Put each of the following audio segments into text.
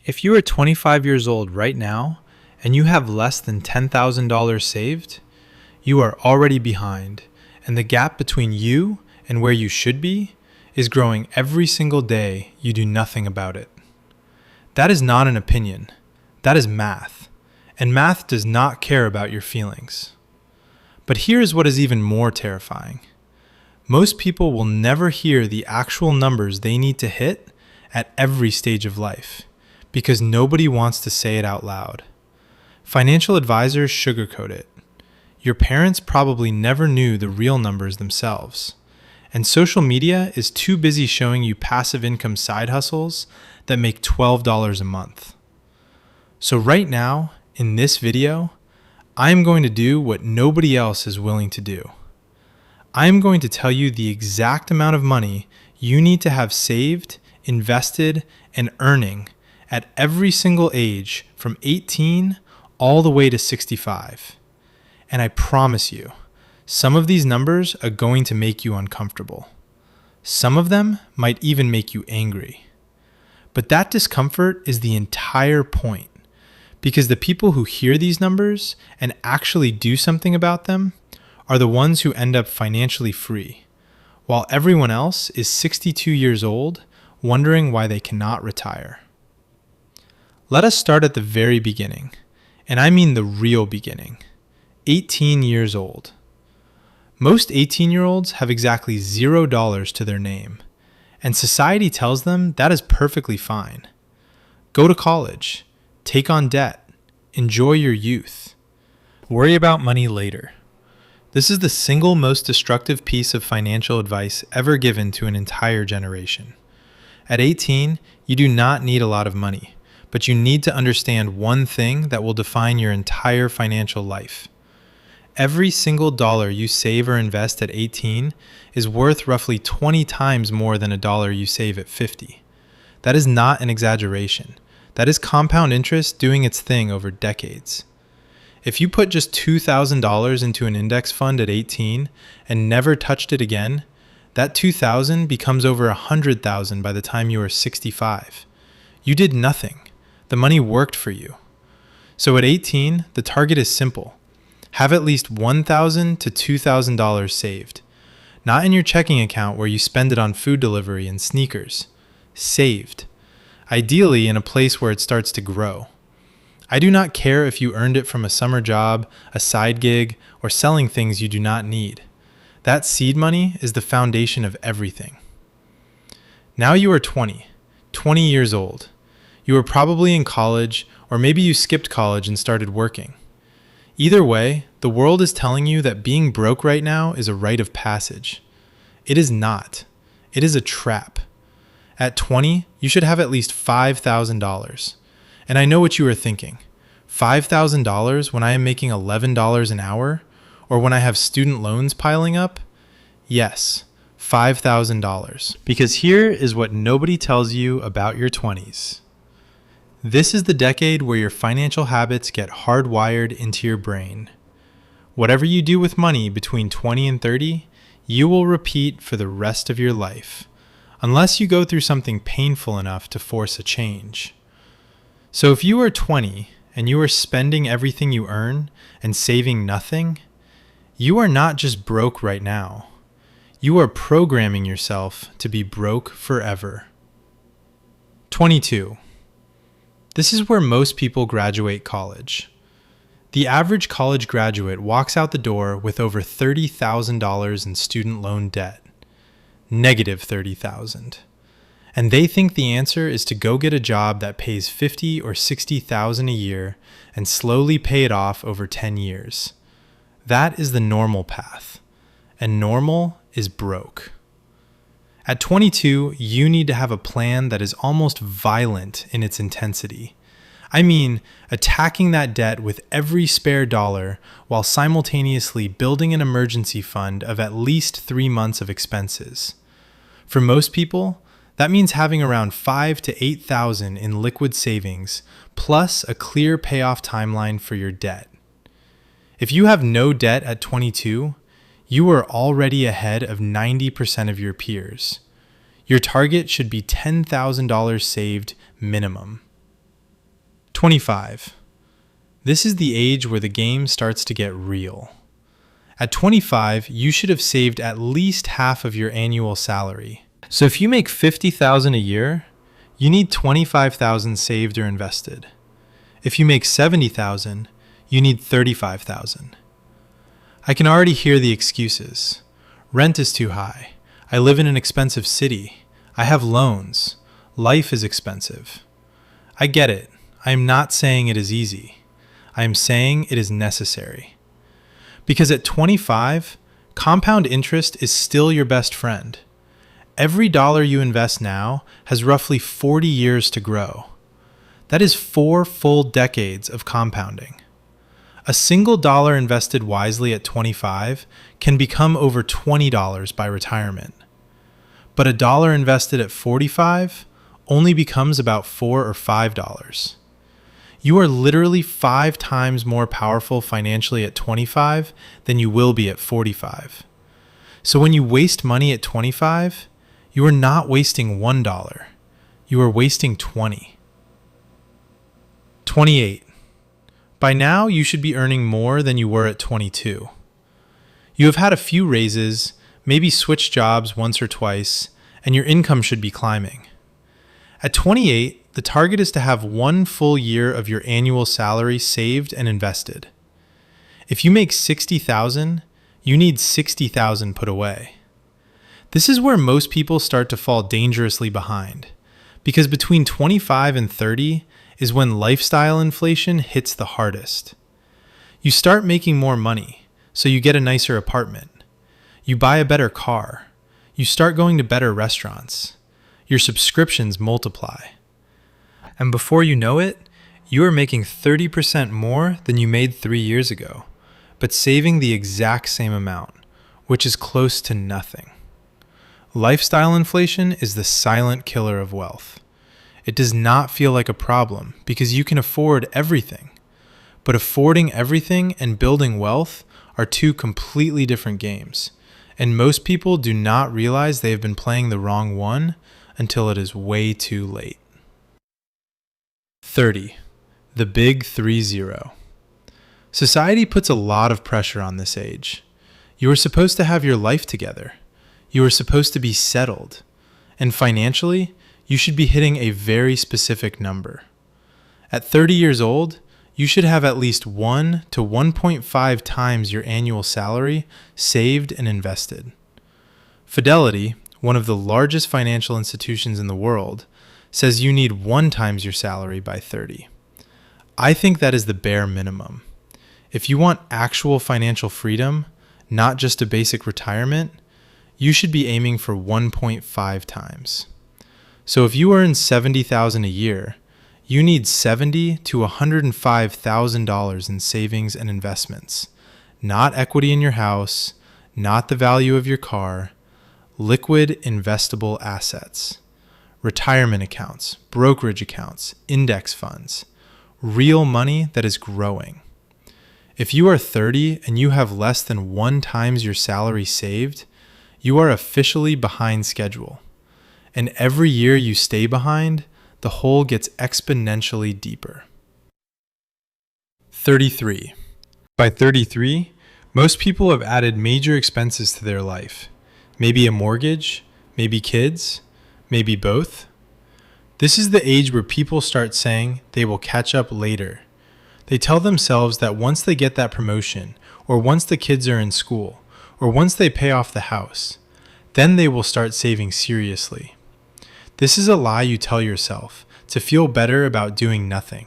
If you are 25 years old right now and you have less than $10,000 saved, you are already behind, and the gap between you and where you should be is growing every single day you do nothing about it. That is not an opinion. That is math, and math does not care about your feelings. But here is what is even more terrifying. Most people will never hear the actual numbers they need to hit at every stage of life, because nobody wants to say it out loud. Financial advisors sugarcoat it. Your parents probably never knew the real numbers themselves. And social media is too busy showing you passive income side hustles that make $12 a month. So right now, in this video, I am going to do what nobody else is willing to do. I am going to tell you the exact amount of money you need to have saved, invested, and earning at every single age from 18 all the way to 65. And I promise you, some of these numbers are going to make you uncomfortable. Some of them might even make you angry. But that discomfort is the entire point, because the people who hear these numbers and actually do something about them are the ones who end up financially free, while everyone else is 62 years old wondering why they cannot retire. Let us start at the very beginning, and I mean the real beginning, 18 years old. Most 18-year-olds have exactly $0 to their name, and society tells them that is perfectly fine. Go to college, take on debt, enjoy your youth. Worry about money later. This is the single most destructive piece of financial advice ever given to an entire generation. At 18, you do not need a lot of money, but you need to understand one thing that will define your entire financial life. Every single dollar you save or invest at 18 is worth roughly 20 times more than a dollar you save at 50. That is not an exaggeration. That is compound interest doing its thing over decades. If you put just $2,000 into an index fund at 18 and never touched it again, that $2,000 becomes over $100,000 by the time you are 65. You did nothing. The money worked for you. So at 18, the target is simple. Have at least $1,000 to $2,000 saved. Not in your checking account where you spend it on food delivery and sneakers. Saved. Ideally in a place where it starts to grow. I do not care if you earned it from a summer job, a side gig, or selling things you do not need. That seed money is the foundation of everything. Now you are 20 years old. You are probably in college, or maybe you skipped college and started working. Either way, the world is telling you that being broke right now is a rite of passage. It is not. It is a trap. At 20, you should have at least $5,000. And I know what you are thinking. $5,000 when I am making $11 an hour? Or when I have student loans piling up? Yes, $5,000. Because here is what nobody tells you about your 20s. This is the decade where your financial habits get hardwired into your brain. Whatever you do with money between 20 and 30, you will repeat for the rest of your life, unless you go through something painful enough to force a change. So if you are 20 and you are spending everything you earn and saving nothing, you are not just broke right now. You are programming yourself to be broke forever. 22. This is where most people graduate college. The average college graduate walks out the door with over $30,000 in student loan debt. Negative $30,000. And they think the answer is to go get a job that pays $50,000 or $60,000 a year and slowly pay it off over 10 years. That is the normal path. And normal is broke. At 22, you need to have a plan that is almost violent in its intensity. I mean, attacking that debt with every spare dollar while simultaneously building an emergency fund of at least 3 months of expenses. For most people, that means having around $5,000 to $8,000 in liquid savings, plus a clear payoff timeline for your debt. If you have no debt at 22, you are already ahead of 90% of your peers. Your target should be $10,000 saved minimum. 25. This is the age where the game starts to get real. At 25, you should have saved at least half of your annual salary. So if you make $50,000 a year, you need $25,000 saved or invested. If you make $70,000, you need $35,000. I can already hear the excuses. Rent is too high. I live in an expensive city. I have loans. Life is expensive. I get it. I am not saying it is easy. I am saying it is necessary. Because at 25, compound interest is still your best friend. Every dollar you invest now has roughly 40 years to grow. That is 4 full decades of compounding. A single dollar invested wisely at 25 can become over $20 by retirement. But a dollar invested at 45 only becomes about $4 or $5. You are literally 5 times more powerful financially at 25 than you will be at 45. So when you waste money at 25, you are not wasting $1. You are wasting 20. 28. By now, you should be earning more than you were at 22. You have had a few raises, maybe switched jobs once or twice, and your income should be climbing. At 28, the target is to have 1 full year of your annual salary saved and invested. If you make $60,000, you need $60,000 put away. This is where most people start to fall dangerously behind, because between 25 and 30 is when lifestyle inflation hits the hardest. You start making more money, so you get a nicer apartment. You buy a better car. You start going to better restaurants. Your subscriptions multiply. And before you know it, you are making 30% more than you made 3 years ago, but saving the exact same amount, which is close to nothing. Lifestyle inflation is the silent killer of wealth. It does not feel like a problem because you can afford everything. But affording everything and building wealth are 2 completely different games, and most people do not realize they have been playing the wrong one until it is way too late. 30. The big 30. Society puts a lot of pressure on this age. You are supposed to have your life together. You are supposed to be settled. And financially, you should be hitting a very specific number. At 30 years old, you should have at least 1 to 1.5 times your annual salary saved and invested. Fidelity, one of the largest financial institutions in the world, says you need 1 times your salary by 30. I think that is the bare minimum. If you want actual financial freedom, not just a basic retirement, you should be aiming for 1.5 times. So if you earn $70,000 a year, you need $70,000 to $105,000 in savings and investments, not equity in your house, not the value of your car, liquid investable assets, retirement accounts, brokerage accounts, index funds, real money that is growing. If you are 30 and you have less than 1 times your salary saved, you are officially behind schedule. And every year you stay behind, the hole gets exponentially deeper. 33. By 33, most people have added major expenses to their life. Maybe a mortgage, maybe kids, maybe both. This is the age where people start saying they will catch up later. They tell themselves that once they get that promotion, or once the kids are in school, or once they pay off the house, then they will start saving seriously. This is a lie you tell yourself to feel better about doing nothing.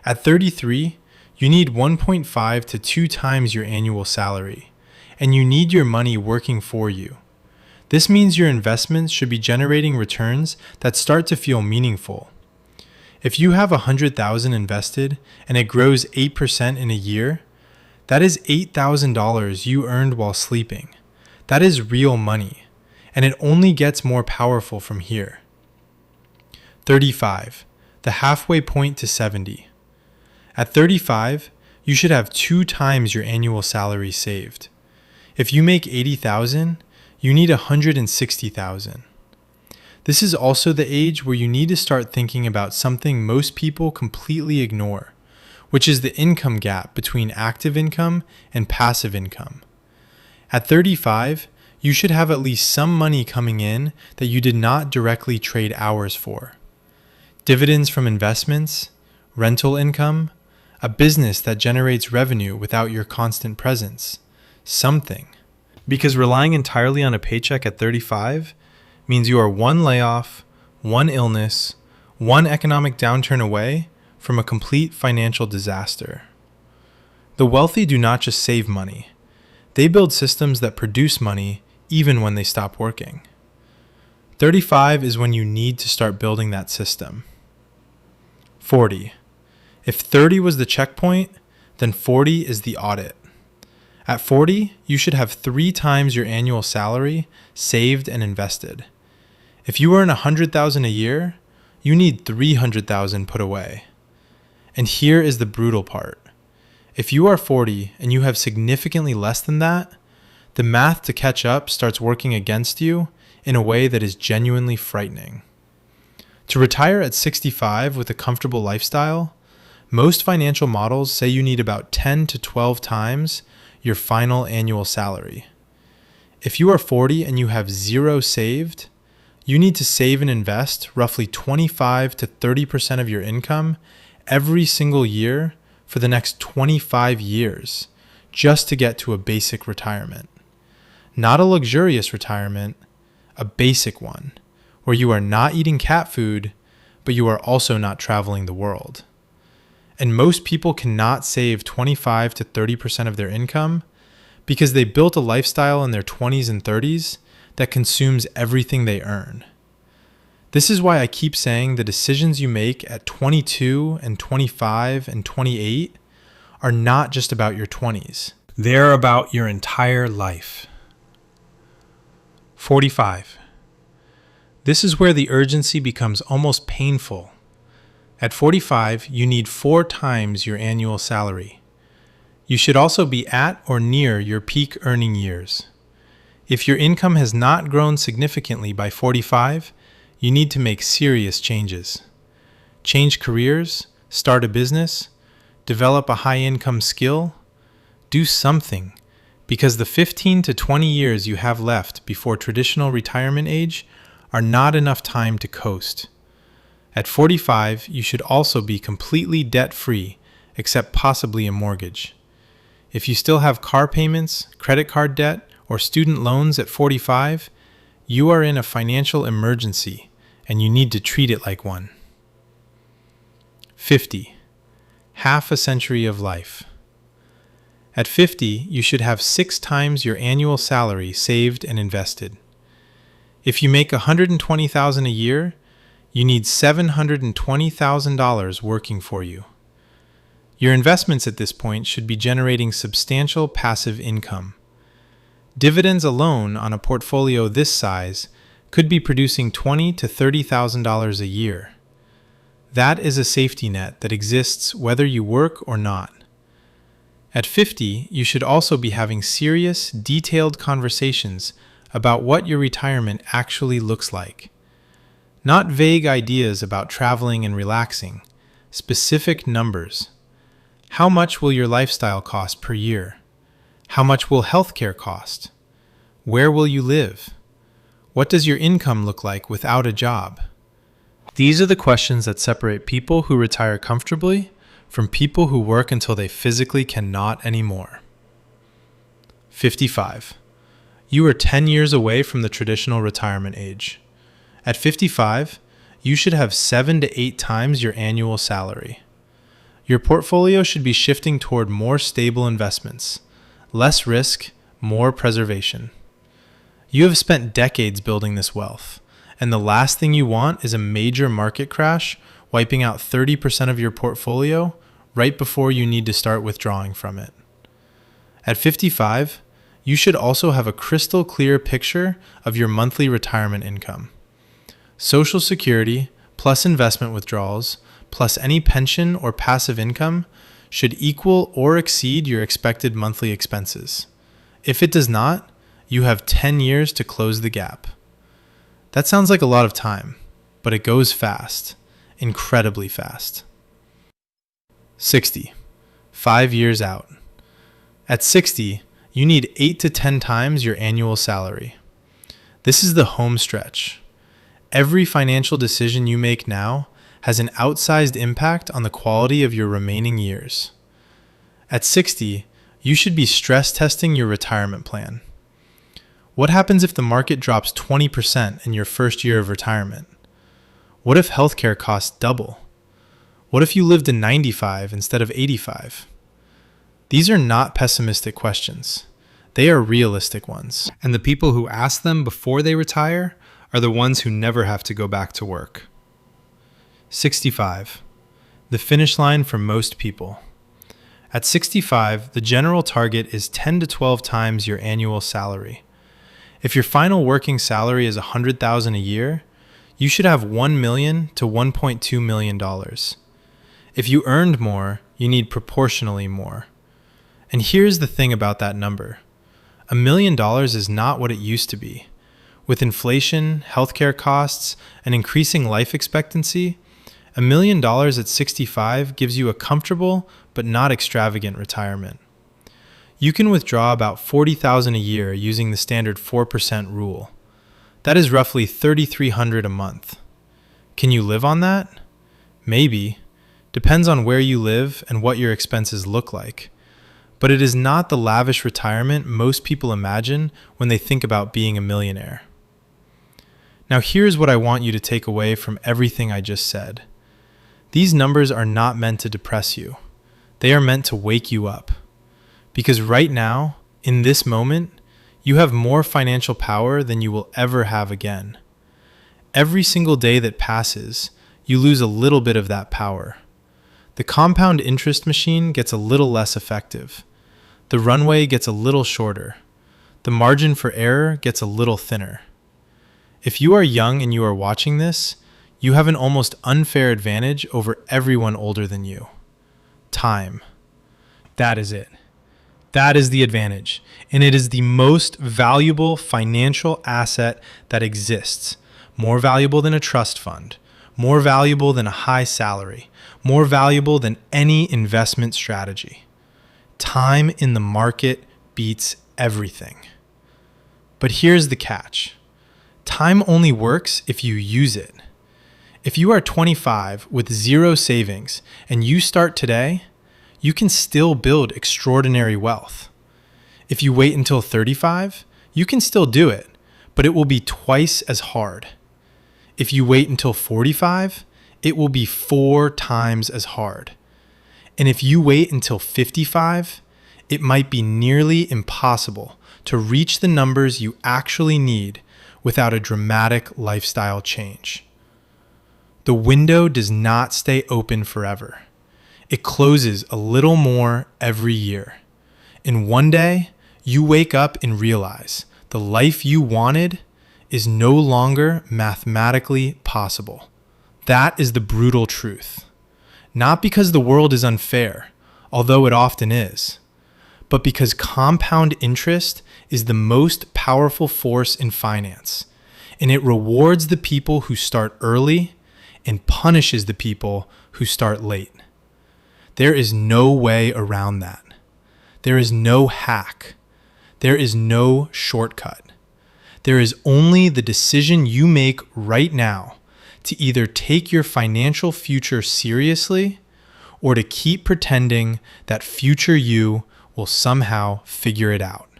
At 33, you need 1.5 to 2 times your annual salary, and you need your money working for you. This means your investments should be generating returns that start to feel meaningful. If you have $100,000 invested and it grows 8% in a year, that is $8,000 you earned while sleeping. That is real money, and it only gets more powerful from here. 35. The halfway point to 70. At 35, you should have 2 times your annual salary saved. If you make $80,000, you need $160,000. This is also the age where you need to start thinking about something most people completely ignore, which is the income gap between active income and passive income. At 35, you should have at least some money coming in that you did not directly trade hours for. Dividends from investments, rental income, a business that generates revenue without your constant presence, something. Because relying entirely on a paycheck at 35 means you are one layoff, one illness, one economic downturn away from a complete financial disaster. The wealthy do not just save money. They build systems that produce money even when they stop working. 35 is when you need to start building that system. 40. If 30 was the checkpoint, then 40 is the audit. At 40, you should have 3 times your annual salary saved and invested. If you earn $100,000 a year, you need $300,000 put away. And here is the brutal part. If you are 40 and you have significantly less than that, the math to catch up starts working against you in a way that is genuinely frightening. To retire at 65 with a comfortable lifestyle, most financial models say you need about 10 to 12 times your final annual salary. If you are 40 and you have zero saved, you need to save and invest roughly 25 to 30% of your income every single year for the next 25 years just to get to a basic retirement. Not a luxurious retirement, a basic one, where you are not eating cat food, but you are also not traveling the world. And most people cannot save 25 to 30% of their income because they built a lifestyle in their 20s and 30s that consumes everything they earn. This is why I keep saying the decisions you make at 22 and 25 and 28 are not just about your 20s. They're about your entire life. 45. This is where the urgency becomes almost painful. At 45, you need 4 times your annual salary. You should also be at or near your peak earning years. If your income has not grown significantly by 45, you need to make serious changes. Change careers, start a business, develop a high-income skill. Do something, because the 15 to 20 years you have left before traditional retirement age are not enough time to coast. At 45, you should also be completely debt-free, except possibly a mortgage. If you still have car payments, credit card debt, or student loans at 45, you are in a financial emergency, and you need to treat it like one. 50. Half a century of life. At 50, you should have 6 times your annual salary saved and invested. If you make $120,000 a year, you need $720,000 working for you. Your investments at this point should be generating substantial passive income. Dividends alone on a portfolio this size could be producing $20,000 to $30,000 a year. That is a safety net that exists whether you work or not. At 50, you should also be having serious, detailed conversations about what your retirement actually looks like. Not vague ideas about traveling and relaxing, specific numbers. How much will your lifestyle cost per year? How much will healthcare cost? Where will you live? What does your income look like without a job? These are the questions that separate people who retire comfortably from people who work until they physically cannot anymore. 55. You are 10 years away from the traditional retirement age. At 55, you should have 7 to 8 times your annual salary. Your portfolio should be shifting toward more stable investments, less risk, more preservation. You have spent decades building this wealth, and the last thing you want is a major market crash wiping out 30% of your portfolio right before you need to start withdrawing from it. At 55, you should also have a crystal clear picture of your monthly retirement income. Social Security plus investment withdrawals plus any pension or passive income should equal or exceed your expected monthly expenses. If it does not, you have 10 years to close the gap. That sounds like a lot of time, but it goes fast, incredibly fast. 60. 5 years out. At 60, you need 8 to 10 times your annual salary. This is the home stretch. Every financial decision you make now has an outsized impact on the quality of your remaining years. At 60, you should be stress testing your retirement plan. What happens if the market drops 20% in your first year of retirement? What if healthcare costs double? What if you live to 95 instead of 85? These are not pessimistic questions. They are realistic ones. And the people who ask them before they retire are the ones who never have to go back to work. 65. The finish line for most people. At 65, the general target is 10 to 12 times your annual salary. If your final working salary is $100,000 a year, you should have $1 million to $1.2 million. If you earned more, you need proportionally more. And here's the thing about that number. $1 million is not what it used to be. With inflation, healthcare costs, and increasing life expectancy, $1 million at 65 gives you a comfortable but not extravagant retirement. You can withdraw about $40,000 a year using the standard 4% rule. That is roughly $3,300 a month. Can you live on that? Maybe. Depends on where you live and what your expenses look like. But it is not the lavish retirement most people imagine when they think about being a millionaire. Now here's what I want you to take away from everything I just said. These numbers are not meant to depress you. They are meant to wake you up. Because right now, in this moment, you have more financial power than you will ever have again. Every single day that passes, you lose a little bit of that power. The compound interest machine gets a little less effective. The runway gets a little shorter. The margin for error gets a little thinner. If you are young and you are watching this, you have an almost unfair advantage over everyone older than you. Time. That is it. That is the advantage, and it is the most valuable financial asset that exists. More valuable than a trust fund, more valuable than a high salary, more valuable than any investment strategy. Time in the market beats everything. But here's the catch. Time only works if you use it. If you are 25 with zero savings and you start today, you can still build extraordinary wealth. If you wait until 35, you can still do it, but it will be twice as hard. If you wait until 45, it will be 4 times as hard. And if you wait until 55, it might be nearly impossible to reach the numbers you actually need without a dramatic lifestyle change. The window does not stay open forever. It closes a little more every year. And one day, you wake up and realize the life you wanted is no longer mathematically possible. That is the brutal truth. Not because the world is unfair, although it often is, but because compound interest is the most powerful force in finance, and it rewards the people who start early and punishes the people who start late. There is no way around that. There is no hack. There is no shortcut. There is only the decision you make right now to either take your financial future seriously or to keep pretending that future you will somehow figure it out.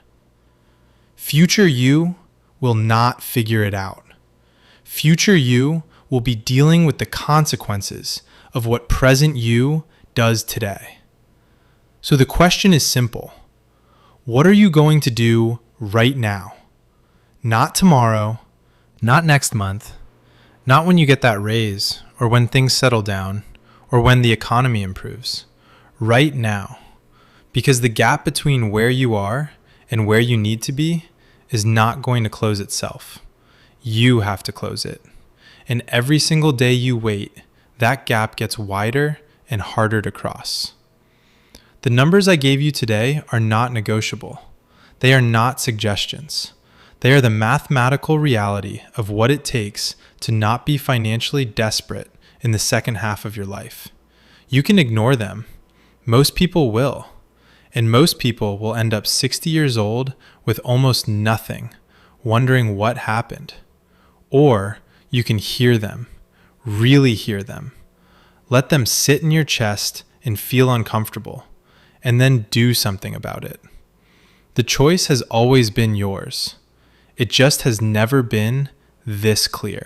Future you will not figure it out. Future you will be dealing with the consequences of what present you does today. So the question is simple. What are you going to do right now? Not tomorrow, not next month, not when you get that raise or when things settle down or when the economy improves. Right now. Because the gap between where you are and where you need to be is not going to close itself. You have to close it. And every single day you wait, that gap gets wider and harder to cross. The numbers I gave you today are not negotiable. They are not suggestions. They are the mathematical reality of what it takes to not be financially desperate in the second half of your life. You can ignore them. Most people will. And most people will end up 60 years old with almost nothing, wondering what happened. Or you can hear them, really hear them. Let them sit in your chest and feel uncomfortable, and then do something about it. The choice has always been yours. It just has never been this clear.